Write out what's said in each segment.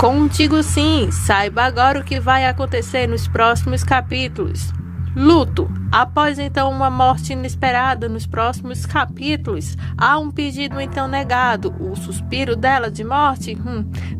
Contigo sim, saiba agora o que vai acontecer nos próximos capítulos. Luto. Após então uma morte inesperada nos próximos capítulos, há um pedido então negado. O suspiro dela de morte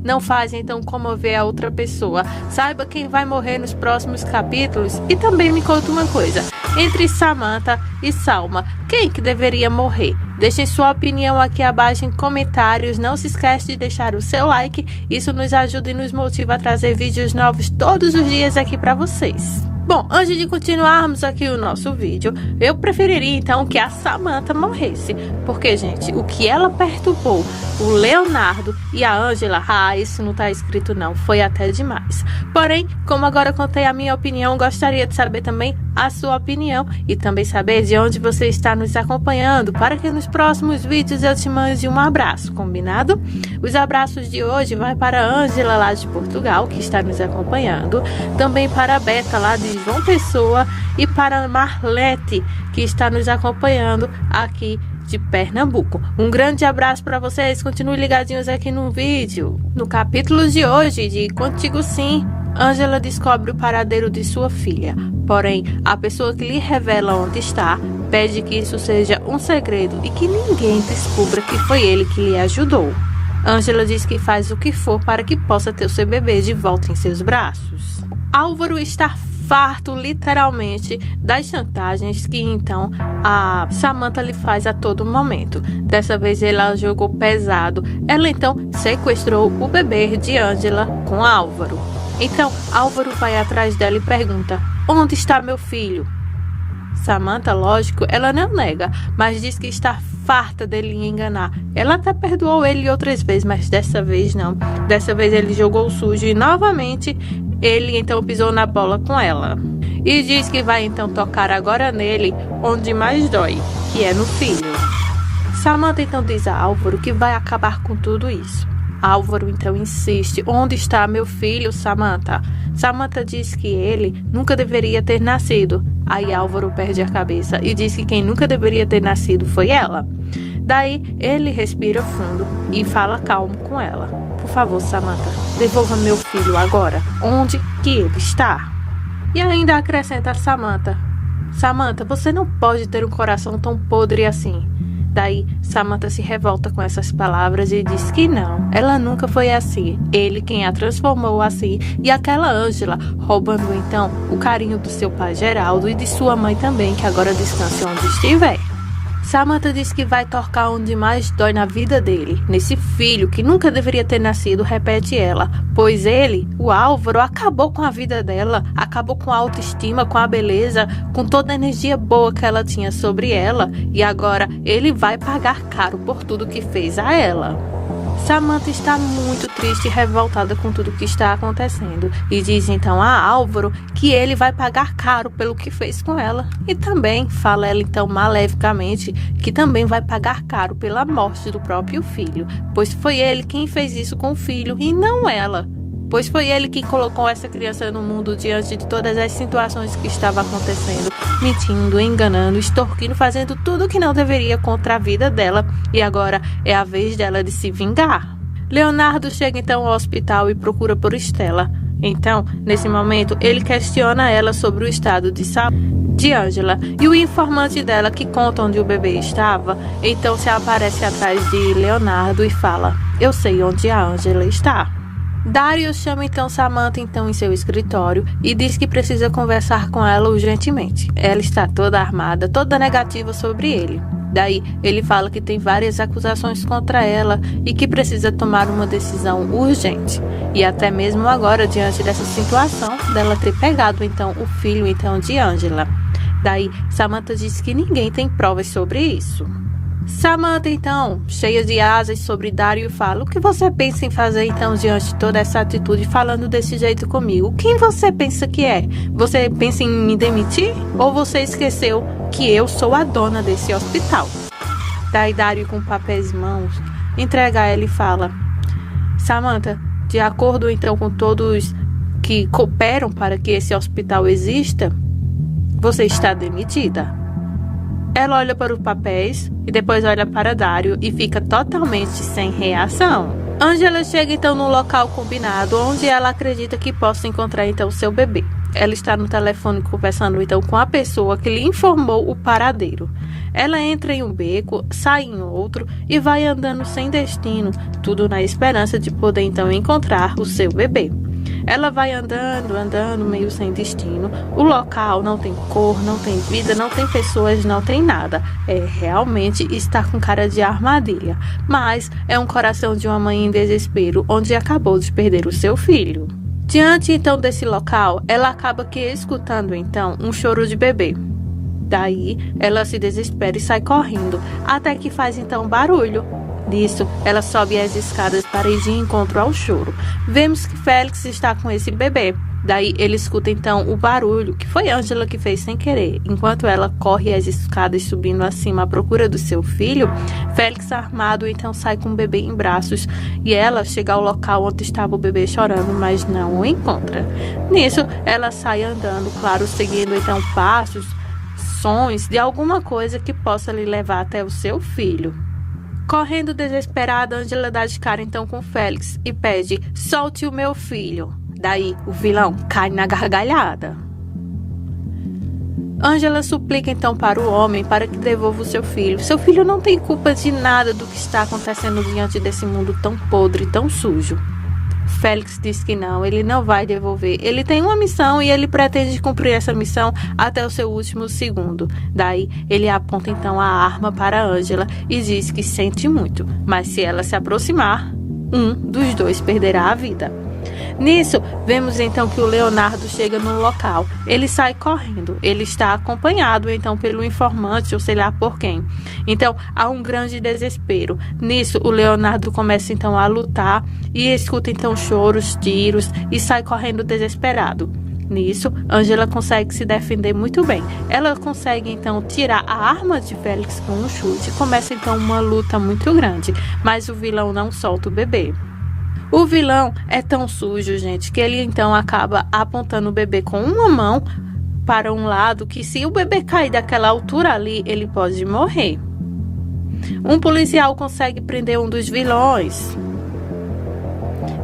não faz então comover a outra pessoa. Saiba quem vai morrer nos próximos capítulos e também me conta uma coisa. Entre Samantha e Salma, quem que deveria morrer? Deixem sua opinião aqui abaixo em comentários. Não se esquece de deixar o seu like. Isso nos ajuda e nos motiva a trazer vídeos novos todos os dias aqui para vocês. Bom, antes de continuarmos aqui o nosso vídeo, eu preferiria então que a Samantha morresse. Porque, gente, o que ela perturbou o Leonardo e a Ângela, isso não tá escrito não, foi até demais. Porém, como agora contei a minha opinião, gostaria de saber também a sua opinião e também saber de onde você está nos acompanhando, para que nos próximos vídeos eu te mande um abraço, combinado? Os abraços de hoje vai para a Ângela lá de Portugal, que está nos acompanhando, também para a Beta lá de João Pessoa e para a Marlete, que está nos acompanhando aqui de Pernambuco. Um grande abraço para vocês, continuem ligadinhos aqui no vídeo. No capítulo de hoje de Contigo Sim, Ângela descobre o paradeiro de sua filha. Porém, a pessoa que lhe revela onde está pede que isso seja um segredo e que ninguém descubra que foi ele que lhe ajudou. Ângela diz que faz o que for para que possa ter o seu bebê de volta em seus braços. Álvaro está farto, literalmente, das chantagens que então a Samantha lhe faz a todo momento. Dessa vez ela jogou pesado. Ela então sequestrou o bebê de Ângela com Álvaro. Então Álvaro vai atrás dela e pergunta: onde está meu filho? Samantha, lógico, ela não nega, mas diz que está farta dele enganar. Ela até perdoou ele outras vezes, mas dessa vez não. Dessa vez ele jogou sujo e novamente ele então pisou na bola com ela. E diz que vai então tocar agora nele, onde mais dói, que é no filho. Samantha então diz a Álvaro que vai acabar com tudo isso. Álvaro então insiste: onde está meu filho, Samantha? Samantha diz que ele nunca deveria ter nascido. Aí Álvaro perde a cabeça e diz que quem nunca deveria ter nascido foi ela. Daí ele respira fundo e fala calmo com ela: por favor, Samantha, devolva meu filho agora. Onde que ele está? E ainda acrescenta a Samantha: Samantha, você não pode ter um coração tão podre assim. Daí Samantha se revolta com essas palavras e diz que não, ela nunca foi assim, ele quem a transformou assim, e aquela Ângela, roubando então o carinho do seu pai Geraldo e de sua mãe também, que agora descansa onde estiver. Samantha diz que vai tocar onde mais dói na vida dele, nesse filho que nunca deveria ter nascido, repete ela, pois ele, o Álvaro, acabou com a vida dela, acabou com a autoestima, com a beleza, com toda a energia boa que ela tinha sobre ela, e agora ele vai pagar caro por tudo que fez a ela. Samantha está muito triste e revoltada com tudo que está acontecendo e diz então a Álvaro que ele vai pagar caro pelo que fez com ela. E também fala ela então maleficamente que também vai pagar caro pela morte do próprio filho, pois foi ele quem fez isso com o filho e não ela. Pois foi ele que colocou essa criança no mundo diante de todas as situações que estavam acontecendo, mentindo, enganando, extorquindo, fazendo tudo que não deveria contra a vida dela. E agora é a vez dela de se vingar. Leonardo chega então ao hospital e procura por Estela. Então, nesse momento, ele questiona ela sobre o estado de saúde de Ângela. E o informante dela, que conta onde o bebê estava, então se aparece atrás de Leonardo e fala: eu sei onde a Ângela está. Dario chama então Samantha em seu escritório e diz que precisa conversar com ela urgentemente. Ela está toda armada, toda negativa sobre ele. Daí ele fala que tem várias acusações contra ela e que precisa tomar uma decisão urgente. E até mesmo agora, diante dessa situação dela ter pegado então o filho de Ângela. Daí Samantha diz que ninguém tem provas sobre isso. Samantha então, cheia de asas sobre Dario, fala: o que você pensa em fazer então diante de toda essa atitude, falando desse jeito comigo? Quem você pensa que é? Você pensa em me demitir? Ou você esqueceu que eu sou a dona desse hospital? Daí Dario, com papéis em mãos, entrega a ela e fala: Samantha, de acordo então com todos que cooperam para que esse hospital exista, você está demitida. Ela olha para os papéis e depois olha para Dario e fica totalmente sem reação. Ângela chega então no local combinado, onde ela acredita que possa encontrar então seu bebê. Ela está no telefone conversando então com a pessoa que lhe informou o paradeiro. Ela entra em um beco, sai em outro e vai andando sem destino, tudo na esperança de poder então encontrar o seu bebê. Ela vai andando meio sem destino. O local não tem cor, não tem vida, não tem pessoas, não tem nada. Realmente está com cara de armadilha. Mas é um coração de uma mãe em desespero, onde acabou de perder o seu filho. Diante então desse local, ela acaba que escutando então um choro de bebê. Daí, ela se desespera e sai correndo, até que faz então barulho. Nisso, ela sobe as escadas para ir de encontro ao choro. Vemos que Félix está com esse bebê. Daí, ele escuta então o barulho, que foi Ângela que fez sem querer. Enquanto ela corre as escadas subindo acima à procura do seu filho, Félix, armado, então sai com o bebê em braços. E ela chega ao local onde estava o bebê chorando, mas não o encontra. Nisso, ela sai andando, claro, seguindo então passos, sons de alguma coisa que possa lhe levar até o seu filho. Correndo desesperada, Ângela dá de cara então com Félix e pede: solte o meu filho. Daí o vilão cai na gargalhada. Ângela suplica então para o homem para que devolva o seu filho. Seu filho não tem culpa de nada do que está acontecendo diante desse mundo tão podre, tão sujo. Félix diz que não, ele não vai devolver. Ele tem uma missão e ele pretende cumprir essa missão até o seu último segundo. Daí, ele aponta então a arma para Ângela e diz que sente muito, mas se ela se aproximar, um dos dois perderá a vida. Nisso, vemos então que o Leonardo chega no local. Ele sai correndo. Ele está acompanhado então pelo informante, ou sei lá por quem. Então, há um grande desespero. Nisso, o Leonardo começa então a lutar e escuta então choros, tiros e sai correndo desesperado. Nisso, Ângela consegue se defender muito bem. Ela consegue então tirar a arma de Félix com um chute. Começa então uma luta muito grande, mas o vilão não solta o bebê. O vilão é tão sujo, gente, que ele então acaba apontando o bebê com uma mão para um lado, que se o bebê cair daquela altura ali, ele pode morrer. Um policial consegue prender um dos vilões.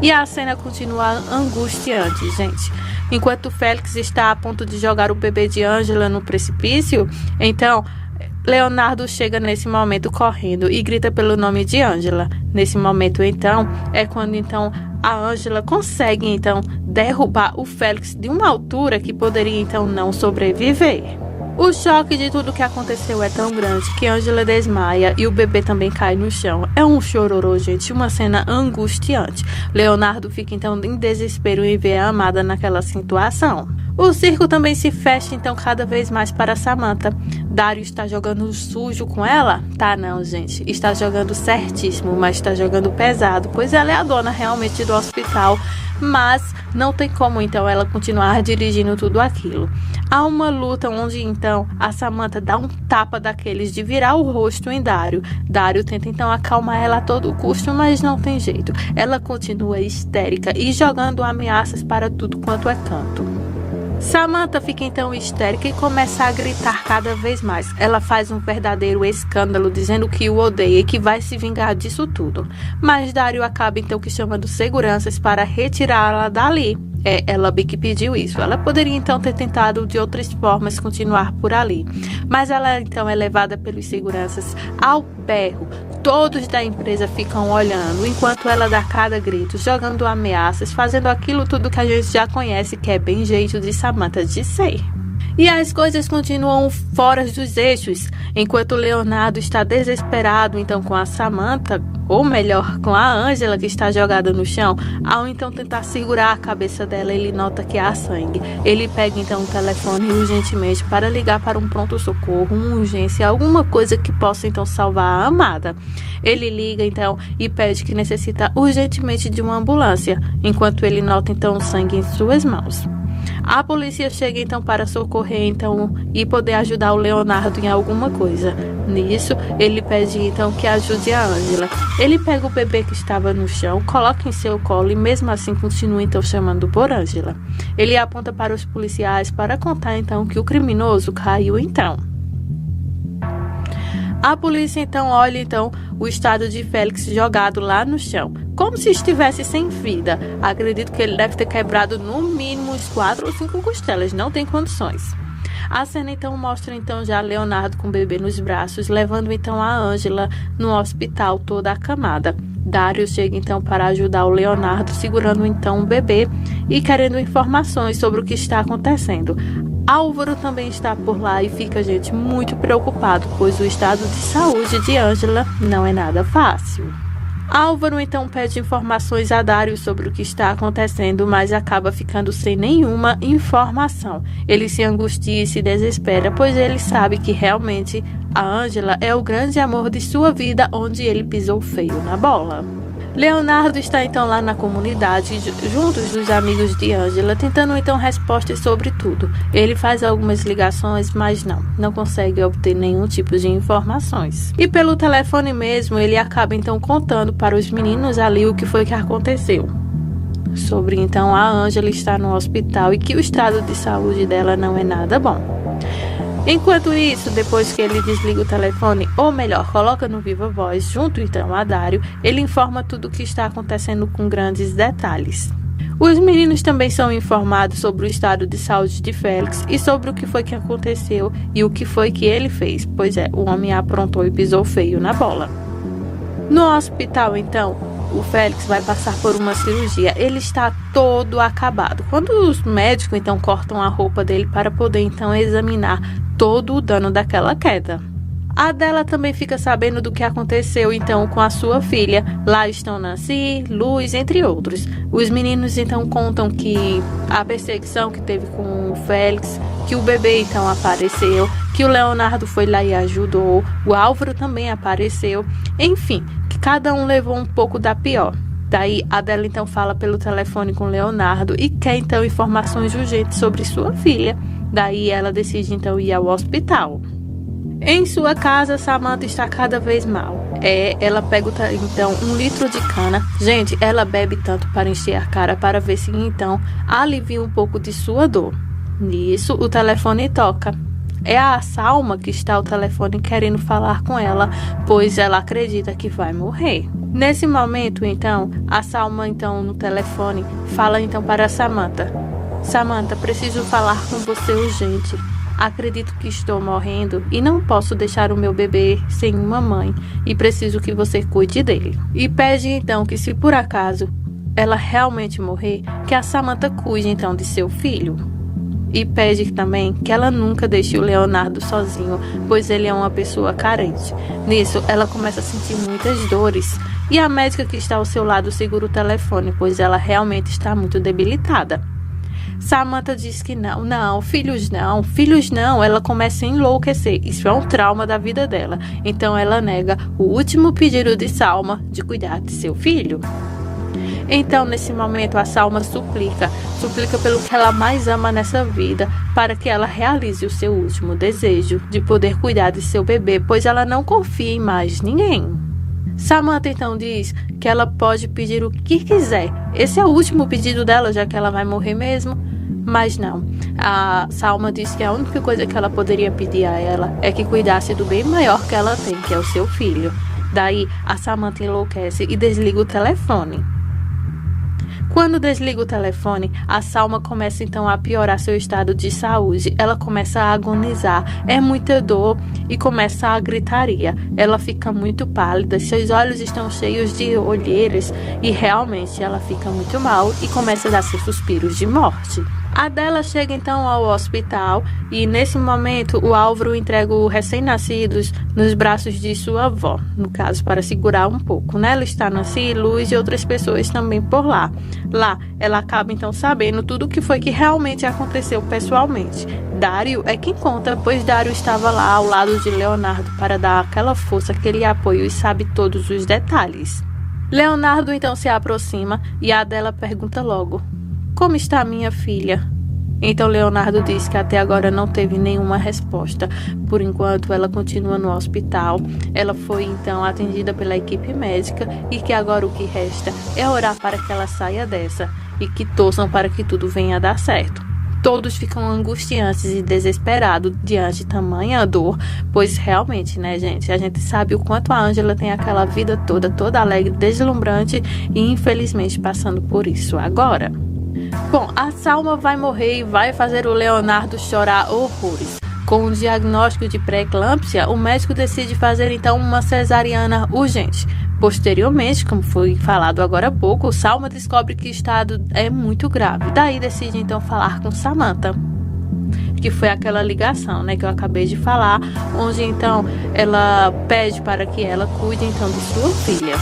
E a cena continua angustiante, gente. Enquanto Félix está a ponto de jogar o bebê de Ângela no precipício, então Leonardo chega nesse momento correndo e grita pelo nome de Ângela. Nesse momento, então, é quando então a Ângela consegue então derrubar o Félix de uma altura que poderia então não sobreviver. O choque de tudo que aconteceu é tão grande que Ângela desmaia e o bebê também cai no chão. É um chororô, gente, uma cena angustiante. Leonardo fica então em desespero em ver a amada naquela situação. O circo também se fecha então cada vez mais para Samantha. Dario está jogando sujo com ela? Tá não, gente. Está jogando certíssimo, mas está jogando pesado, pois ela é a dona realmente do hospital. Mas não tem como então ela continuar dirigindo tudo aquilo. Há uma luta onde então a Samantha dá um tapa daqueles de virar o rosto em Dario. Dario tenta então acalmar ela a todo custo, mas não tem jeito. Ela continua histérica e jogando ameaças para tudo quanto é canto. Samantha fica então histérica e começa a gritar cada vez mais. Ela faz um verdadeiro escândalo dizendo que o odeia e que vai se vingar disso tudo. Mas Dario acaba então que chamando seguranças para retirá-la dali. Ela bem que pediu isso. Ela poderia então ter tentado de outras formas continuar por ali. Mas ela então é levada pelos seguranças ao berro. Todos da empresa ficam olhando, enquanto ela dá cada grito, jogando ameaças, fazendo aquilo tudo que a gente já conhece, que é bem jeito de Samantha de ser. E as coisas continuam fora dos eixos, enquanto Leonardo está desesperado então com a Samantha, ou melhor, com a Ângela que está jogada no chão. Ao então tentar segurar a cabeça dela, ele nota que há sangue. Ele pega então o telefone urgentemente para ligar para um pronto-socorro, uma urgência, alguma coisa que possa então salvar a amada. Ele liga então e pede que necessita urgentemente de uma ambulância, enquanto ele nota então o sangue em suas mãos. A polícia chega então para socorrer então e poder ajudar o Leonardo em alguma coisa. Nisso, ele pede então que ajude a Ângela. Ele pega o bebê que estava no chão, coloca em seu colo e mesmo assim continua então chamando por Ângela. Ele aponta para os policiais para contar então que o criminoso caiu então. A polícia então olha então o estado de Félix jogado lá no chão. como se estivesse sem vida. Acredito que ele deve ter quebrado no mínimo uns 4 ou 5 costelas, não tem condições. A cena então mostra então já Leonardo com o bebê nos braços, levando então a Ângela no hospital toda acamada. Dario chega então para ajudar o Leonardo, segurando então o bebê e querendo informações sobre o que está acontecendo. Álvaro também está por lá e fica, gente, muito preocupado, pois o estado de saúde de Ângela não é nada fácil. Álvaro então pede informações a Dario sobre o que está acontecendo, mas acaba ficando sem nenhuma informação. Ele se angustia e se desespera, pois ele sabe que realmente a Ângela é o grande amor de sua vida, onde ele pisou feio na bola. Leonardo está então lá na comunidade, juntos dos amigos de Ângela, tentando então respostas sobre tudo. Ele faz algumas ligações, mas não consegue obter nenhum tipo de informações. E pelo telefone mesmo, ele acaba então contando para os meninos ali o que foi que aconteceu. Sobre então a Ângela estar no hospital e que o estado de saúde dela não é nada bom. Enquanto isso, depois que ele desliga o telefone, ou melhor, coloca no viva voz, junto então a Dario, ele informa tudo o que está acontecendo com grandes detalhes. Os meninos também são informados sobre o estado de saúde de Félix e sobre o que foi que aconteceu e o que foi que ele fez, pois o homem aprontou e pisou feio na bola. No hospital, então, o Félix vai passar por uma cirurgia. Ele está todo acabado. Quando os médicos então cortam a roupa dele para poder então examinar todo o dano daquela queda. A Adela também fica sabendo do que aconteceu então com a sua filha. Lá estão Nancy, Luz, entre outros. Os meninos então contam que a perseguição que teve com o Félix, que o bebê então apareceu, que o Leonardo foi lá e ajudou, o Álvaro também apareceu, enfim, que cada um levou um pouco da pior. Daí a Adela então fala pelo telefone com o Leonardo e quer então informações urgentes sobre sua filha. Daí ela decide então ir ao hospital. Em sua casa, Samantha está cada vez mal. Ela pega então 1 litro de cana. Gente, ela bebe tanto para encher a cara para ver se então alivia um pouco de sua dor. Nisso, o telefone toca. É a Salma que está ao telefone querendo falar com ela, pois ela acredita que vai morrer. Nesse momento, então, a Salma então no telefone fala então para Samantha. Samantha, preciso falar com você urgente. Acredito que estou morrendo e não posso deixar o meu bebê sem uma mãe e preciso que você cuide dele. E pede então que, se por acaso ela realmente morrer, que a Samantha cuide então de seu filho. E pede também que ela nunca deixe o Leonardo sozinho, pois ele é uma pessoa carente. Nisso, ela começa a sentir muitas dores e a médica que está ao seu lado segura o telefone, pois ela realmente está muito debilitada. Samantha diz que filhos não, ela começa a enlouquecer, isso é um trauma da vida dela, então ela nega o último pedido de Salma de cuidar de seu filho. Então nesse momento a Salma suplica pelo que ela mais ama nessa vida, para que ela realize o seu último desejo de poder cuidar de seu bebê, pois ela não confia em mais ninguém. Samantha então diz que ela pode pedir o que quiser. Esse é o último pedido dela, já que ela vai morrer mesmo. Mas não. A Salma diz que a única coisa que ela poderia pedir a ela é que cuidasse do bem maior que ela tem, que é o seu filho. Daí a Samantha enlouquece e desliga o telefone. Quando desliga o telefone, a Salma começa então a piorar seu estado de saúde. Ela começa a agonizar, é muita dor e começa a gritaria. Ela fica muito pálida, seus olhos estão cheios de olheiras e realmente ela fica muito mal e começa a dar seus suspiros de morte. A Adela chega então ao hospital e nesse momento o Álvaro entrega o recém-nascidos nos braços de sua avó, no caso para segurar um pouco. Nela está Nancy, Luz e outras pessoas também por lá. Lá ela acaba então sabendo tudo o que foi que realmente aconteceu pessoalmente. Dario é quem conta, pois Dario estava lá ao lado de Leonardo para dar aquela força, aquele apoio e sabe todos os detalhes. Leonardo então se aproxima e a Adela pergunta logo: como está minha filha? Então Leonardo diz que até agora não teve nenhuma resposta. Por enquanto ela continua no hospital. Ela foi então atendida pela equipe médica e que agora o que resta é orar para que ela saia dessa e que torçam para que tudo venha a dar certo. Todos ficam angustiantes e desesperados diante de tamanha dor, pois realmente, né, gente, a gente sabe o quanto a Ângela tem aquela vida toda alegre, deslumbrante e infelizmente passando por isso agora. Bom, a Salma vai morrer e vai fazer o Leonardo chorar horrores. Com o diagnóstico de pré-eclâmpsia, o médico decide fazer então uma cesariana urgente. Posteriormente, como foi falado agora há pouco, Salma descobre que o estado é muito grave. Daí decide então falar com Samantha, que foi aquela ligação, né, que eu acabei de falar, onde então ela pede para que ela cuide então de sua filha.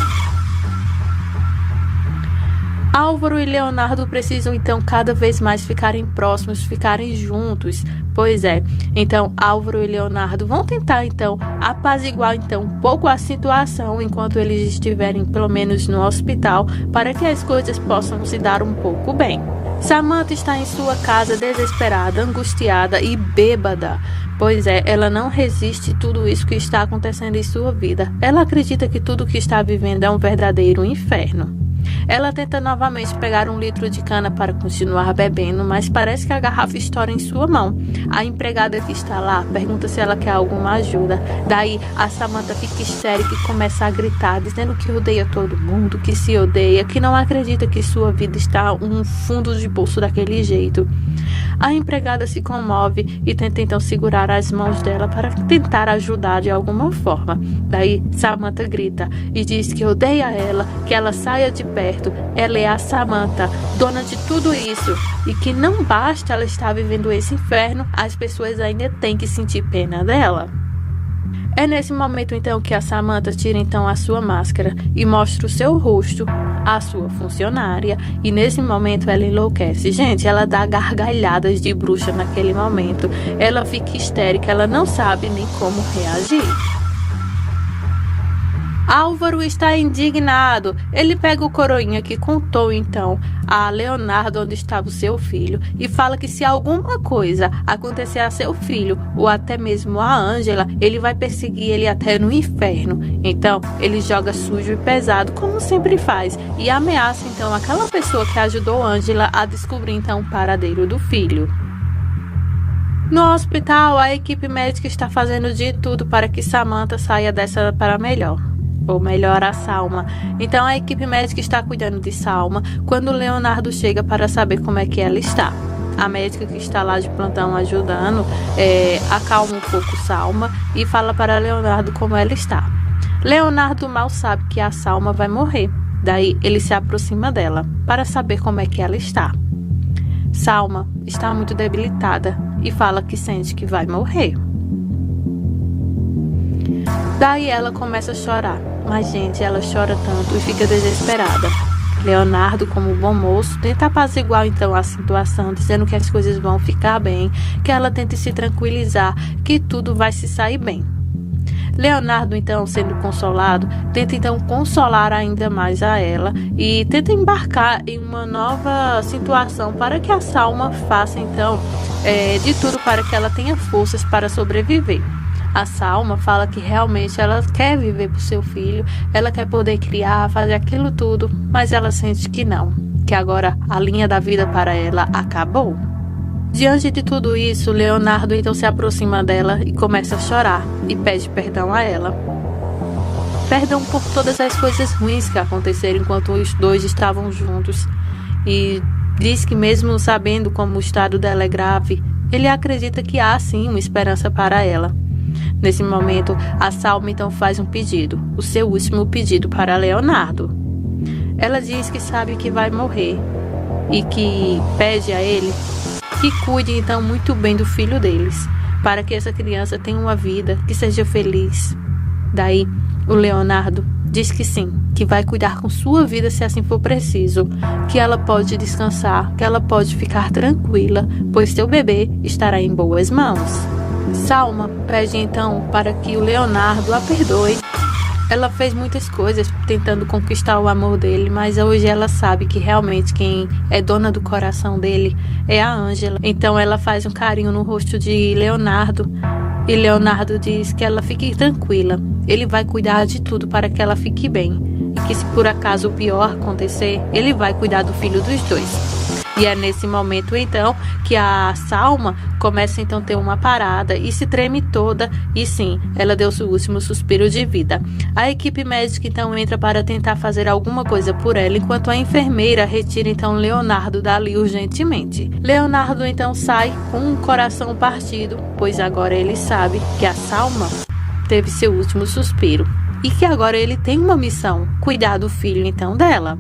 Álvaro e Leonardo precisam então cada vez mais ficarem próximos, ficarem juntos. Pois é, então Álvaro e Leonardo vão tentar então apaziguar então um pouco a situação enquanto eles estiverem pelo menos no hospital, para que as coisas possam se dar um pouco bem. Samantha está em sua casa desesperada, angustiada e bêbada. Pois é, ela não resiste a tudo isso que está acontecendo em sua vida. Ela acredita que tudo que está vivendo é um verdadeiro inferno. Ela tenta novamente pegar 1 litro de cana para continuar bebendo, mas parece que a garrafa estoura em sua mão. A empregada que está lá pergunta se ela quer alguma ajuda. Daí a Samantha fica histérica e começa a gritar, dizendo que odeia todo mundo, que se odeia, que não acredita que sua vida está um fundo de poço daquele jeito. A empregada se comove e tenta então segurar as mãos dela para tentar ajudar de alguma forma. Daí Samantha grita e diz que odeia ela, que ela saia de perto. Ela é a Samantha, dona de tudo isso, e que não basta ela estar vivendo esse inferno, as pessoas ainda têm que sentir pena dela. É nesse momento então que a Samantha tira então a sua máscara e mostra o seu rosto à sua funcionária, e nesse momento ela enlouquece. Gente, ela dá gargalhadas de bruxa naquele momento. Ela fica histérica, ela não sabe nem como reagir. Álvaro está indignado. Ele pega o coroinha que contou então a Leonardo onde estava o seu filho e fala que se alguma coisa acontecer a seu filho ou até mesmo a Ângela, ele vai perseguir ele até no inferno. Então ele joga sujo e pesado, como sempre faz, e ameaça então aquela pessoa que ajudou Ângela a descobrir então o paradeiro do filho. No hospital, a equipe médica está fazendo de tudo para que Samantha saia dessa para melhor. Ou melhor, a Salma. Então a equipe médica está cuidando de Salma quando o Leonardo chega para saber como é que ela está. A médica que está lá de plantão ajudando acalma um pouco Salma e fala para Leonardo como ela está. Leonardo mal sabe que a Salma vai morrer. Daí ele se aproxima dela para saber como é que ela está. Salma está muito debilitada e fala que sente que vai morrer. Daí ela começa a chorar, mas gente, ela chora tanto e fica desesperada. Leonardo, como bom moço, tenta apaziguar então a situação, dizendo que as coisas vão ficar bem, que ela tente se tranquilizar, que tudo vai se sair bem. Leonardo, então, sendo consolado, tenta então consolar ainda mais a ela e tenta embarcar em uma nova situação para que a Salma faça então de tudo para que ela tenha forças para sobreviver. A Salma fala que realmente ela quer viver por seu filho, ela quer poder criar, fazer aquilo tudo, mas ela sente que não, que agora a linha da vida para ela acabou. Diante de tudo isso, Leonardo então se aproxima dela e começa a chorar e pede perdão a ela. Perdão por todas as coisas ruins que aconteceram enquanto os dois estavam juntos. E diz que mesmo sabendo como o estado dela é grave, ele acredita que há sim uma esperança para ela. Nesse momento, a Salma então faz um pedido, o seu último pedido para Leonardo. Ela diz que sabe que vai morrer e que pede a ele que cuide então muito bem do filho deles, para que essa criança tenha uma vida que seja feliz. Daí, o Leonardo diz que sim, que vai cuidar com sua vida se assim for preciso, que ela pode descansar, que ela pode ficar tranquila, pois seu bebê estará em boas mãos. Salma pede então para que o Leonardo a perdoe. Ela fez muitas coisas tentando conquistar o amor dele, mas hoje ela sabe que realmente quem é dona do coração dele é a Ângela. Então ela faz um carinho no rosto de Leonardo e Leonardo diz que ela fique tranquila. Ele vai cuidar de tudo para que ela fique bem e que se por acaso o pior acontecer, ele vai cuidar do filho dos dois. E é nesse momento, então, que a Salma começa, então, a ter uma parada e se treme toda. E sim, ela deu seu último suspiro de vida. A equipe médica, então, entra para tentar fazer alguma coisa por ela, enquanto a enfermeira retira, então, Leonardo dali urgentemente. Leonardo, então, sai com um coração partido, pois agora ele sabe que a Salma teve seu último suspiro. E que agora ele tem uma missão, cuidar do filho, então, dela.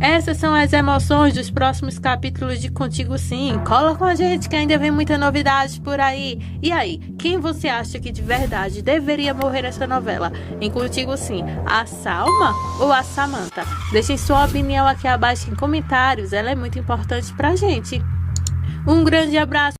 Essas são as emoções dos próximos capítulos de Contigo Sim. Cola com a gente que ainda vem muita novidade por aí. E aí, quem você acha que de verdade deveria morrer nessa novela? Em Contigo Sim, a Salma ou a Samantha? Deixem sua opinião aqui abaixo em comentários, ela é muito importante pra gente. Um grande abraço.